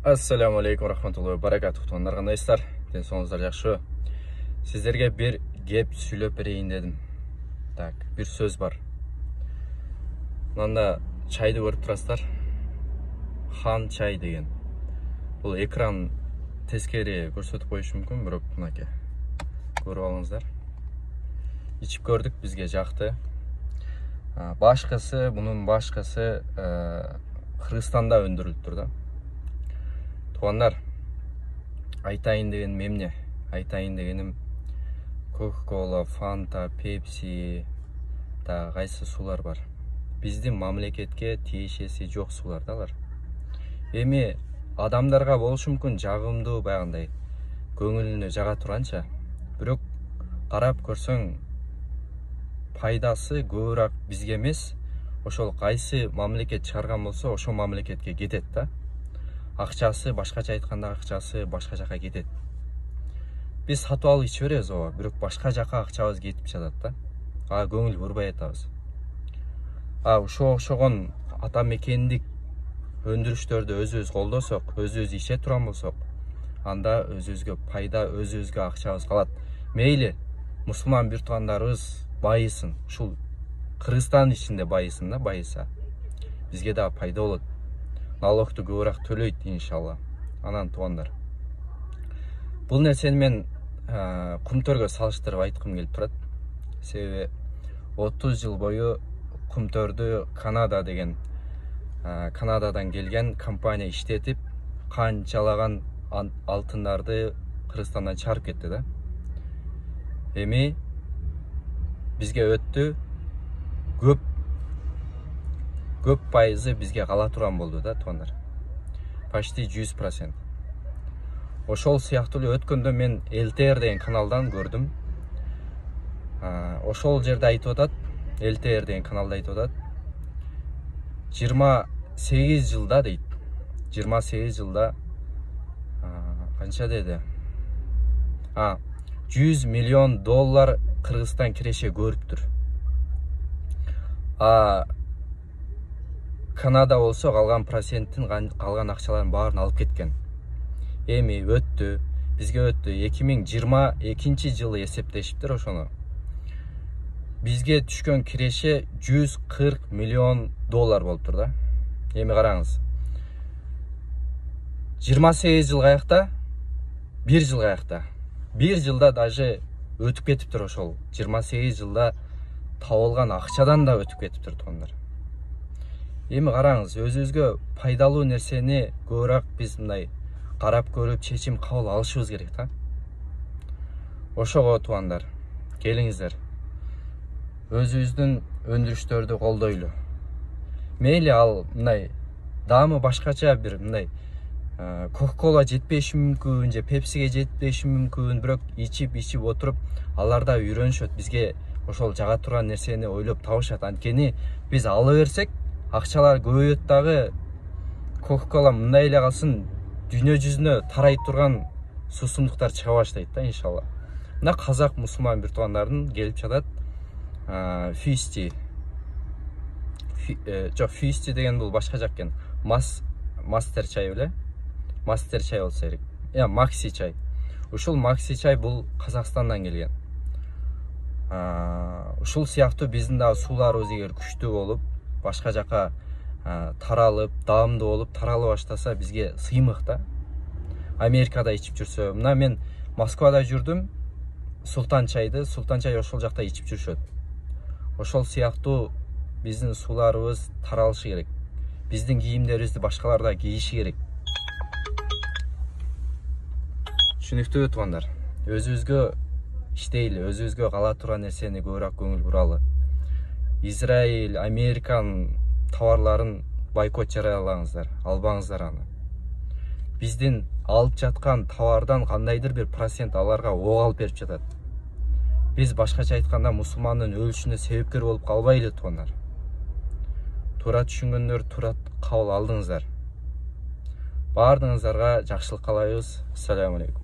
Ассаламу алейкум рахматуллахи баракатух. Туғандар, қандайсыздар? Денсаулығыңыздар жақсы? Сіздерге бір геп сөйлеп берейін дедім. Так, бір сөз бар. Мынанда чайды көріп тұрасыздар. Хан чай деген. Бұл экран тескери көрсетіп қойышы мүмкін, бірақ мынаке. Көріп алыңыздар. Içip gördük, бізге жақты. Başkası, bunun başkası Қырғызстанда өндіріліп тұр да. Туғандар, айтайын деген мемне, айтайын дегенім Coca-Cola, Fanta, Pepsi, да қайсы сулар бар. Біздің мамлекетке тиешесі жоқ сулардалар. Эми адамдарға болушу мүмкүн жагымдуу баягындай көңүлүнө жага туранча, бирок карап көрсөң пайдасы көбүрөөк бизге эмес, ошол кайсы мамлекет чыгарган болсо ошол мамлекетке кетет да. Акчасы, башкача айтканда акчасы башка жака кетет. Биз сатып алып иче беребиз ооба, бирок башка жака акчабыз кетип жатат да. Көңүл бурбай атабыз. Ошо окшогон ата мекендик өндүрүштөрдү өзүбүз колдосок, өзүбүз иче турган болсок, анда өзүбүзгө пайда, өзүбүзгө акчабыз калат. Мейли мусулман бир туугандарыбыз байысын, ушул Кыргызстан ичинде байысын да, байыса. Бизге да пайда болот. Налогту көбүрөөк төлөйт иншалла. Анан туугандар. Бул нерсени мен кумтөргө салыштырып айткым келип турат. Себеби 30 жыл бою кумтөрдү Канада деген Канададан келген компания иштетип, канчалаган алтындарды Кыргызстандан чыгарып кетти да. Эми бизге өттү, көп пайызы бизге кала турган болду да, туугандар. Почти 100%. Ошол сыяктуу өткөндө мен ЛТР деген каналдан көрдүм. Ошол жерде айтып атат, ЛТР деген каналда айтып атат. 28 жылда дейт. 28 жылда канча деди? 100 миллион доллар Кыргызстан киреше көрүптүр. Канада болсо калган проценттин, калган акчаларын баарын алып кеткен. Эми өттү, бизге өттү. 2022 жылы эсептешиптир ошону. Бизге түшкөн киреше 140 миллион доллар болуптур да. Эми караңыз. 28 жыл каякта, 1 жыл каякта. 1 жылда даже өтүп кетиптир ошол. 28 жылда табылган акчадан да өтүп кетиптир туугандар. Эми караңыз, өзүбүзгө пайдалуу нерсени көбүрөөк биз мындай карап көрүп чечим кабыл алышыбыз керек да. Ошого туугандар, келиңиздер. Өзүбүздүн өндүрүштөрдү колдойлу. Мейли ал мындай даамы башкача бир мындай Coca-Cola жетпеши мүмкүн, же Pepsi'ге жетпеши мүмкүн, бирок ичип отуруп, аларда үйрөнүшөт. Бизге ошол жага турган нерсени ойлоп табышат. Анткени биз ала берсек, акчалар көбөйөт дагы. Coca-Cola мындай эле калсын, дүйнө жүзүнө тарай турган суусундуктар чыга баштайт да, иншалла. Мына казак мусулман бир туугандардын келип жатат. Фисти. Жок, Фисти деген бул башка жак экен. Мастер чай беле? Мастер чай болсо керек. Макси чай. Ушул Макси чай бул Казакстандан келген. Ушул сыяктуу биздин да сууларыбыз эгер күчтүү болуп, башка жака таралып, даамдуу болуп, тарала баштаса бизге сыймык да. Америкада ичип жүрсө, мына мен Москвада жүрдүм, Султан чай ошол жакта ичип жүрүшөт. Ошол сыяктуу биздин сууларыбыз таралышы керек. Биздин кийимдерибизди башкалар да кийиши керек. Түшүнүктүү туугандар. Өзүбүзгө иштейли, өзүбүзгө кала турган нерсени көбүрөөк көңүл буралы. Израиль, Американ товарларын бойкот жарыялаңыздар, албаңыздар аны. Биздин алып жаткан товардан кандайдыр бир процент аларга ок алып берип жатат. Биз башкача айтканда мусулмандын өлүшүнө себепкер болуп калбайлы туугандар. Туура түшүнгөндөр туура кабыл алдыңыздар. Баардыгыңыздарга жакшылык каалайбыз. Ассаламу алейкум.